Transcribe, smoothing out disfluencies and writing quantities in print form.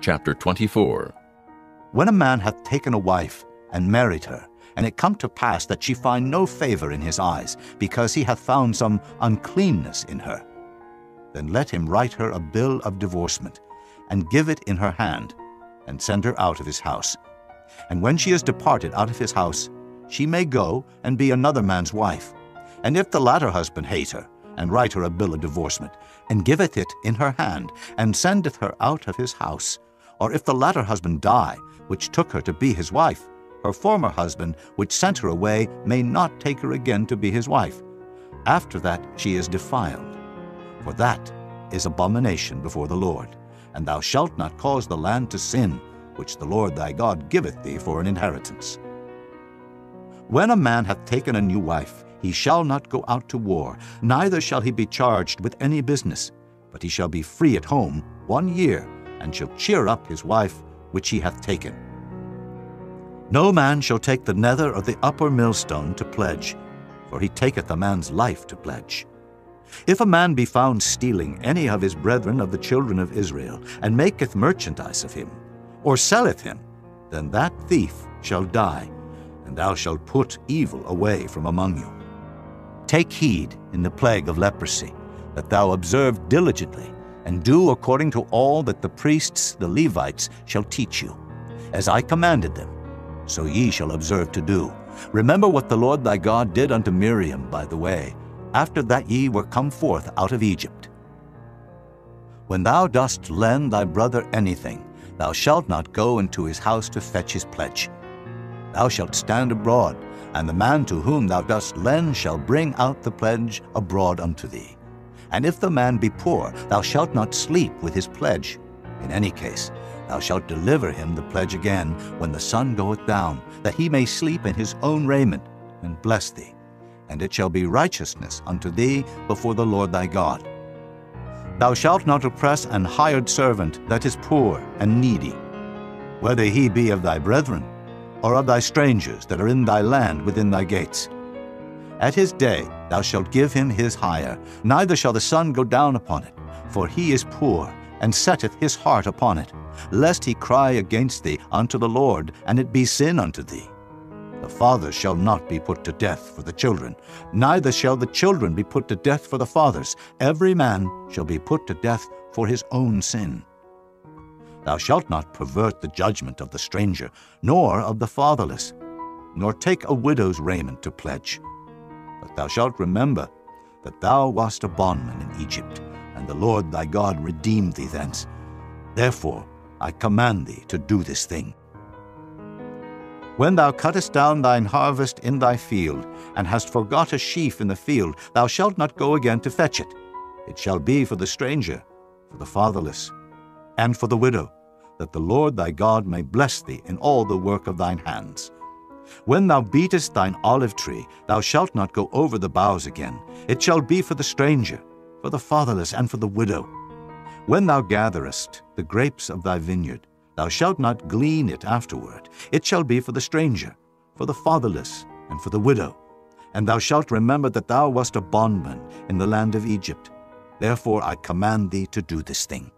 Chapter 24. When a man hath taken a wife, and married her, and it come to pass that she find no favor in his eyes, because he hath found some uncleanness in her, then let him write her a bill of divorcement, and give it in her hand, and send her out of his house. And when she is departed out of his house, she may go and be another man's wife. And if the latter husband hate her, and write her a bill of divorcement, and giveth it in her hand, and sendeth her out of his house, or if the latter husband die, which took her to be his wife, her former husband, which sent her away, may not take her again to be his wife. After that she is defiled. For that is abomination before the Lord. And thou shalt not cause the land to sin, which the Lord thy God giveth thee for an inheritance. When a man hath taken a new wife, he shall not go out to war, neither shall he be charged with any business, but he shall be free at home 1 year, and shall cheer up his wife which he hath taken. No man shall take the nether of the upper millstone to pledge, for he taketh a man's life to pledge. If a man be found stealing any of his brethren of the children of Israel, and maketh merchandise of him, or selleth him, then that thief shall die, and thou shalt put evil away from among you. Take heed in the plague of leprosy, that thou observe diligently, and do according to all that the priests, the Levites, shall teach you. As I commanded them, so ye shall observe to do. Remember what the Lord thy God did unto Miriam by the way, after that ye were come forth out of Egypt. When thou dost lend thy brother anything, thou shalt not go into his house to fetch his pledge. Thou shalt stand abroad, and the man to whom thou dost lend shall bring out the pledge abroad unto thee. And if the man be poor, thou shalt not sleep with his pledge. In any case, thou shalt deliver him the pledge again when the sun goeth down, that he may sleep in his own raiment, and bless thee. And it shall be righteousness unto thee before the Lord thy God. Thou shalt not oppress an hired servant that is poor and needy, whether he be of thy brethren, or of thy strangers that are in thy land within thy gates. At his day thou shalt give him his hire, neither shall the sun go down upon it, for he is poor, and setteth his heart upon it, lest he cry against thee unto the Lord, and it be sin unto thee. The fathers shall not be put to death for the children, neither shall the children be put to death for the fathers. Every man shall be put to death for his own sin. Thou shalt not pervert the judgment of the stranger, nor of the fatherless, nor take a widow's raiment to pledge. But thou shalt remember that thou wast a bondman in Egypt, and the Lord thy God redeemed thee thence. Therefore I command thee to do this thing. When thou cuttest down thine harvest in thy field, and hast forgot a sheaf in the field, thou shalt not go again to fetch it. It shall be for the stranger, for the fatherless, and for the widow, that the Lord thy God may bless thee in all the work of thine hands. When thou beatest thine olive tree, thou shalt not go over the boughs again. It shall be for the stranger, for the fatherless, and for the widow. When thou gatherest the grapes of thy vineyard, thou shalt not glean it afterward. It shall be for the stranger, for the fatherless, and for the widow. And thou shalt remember that thou wast a bondman in the land of Egypt. Therefore I command thee to do this thing.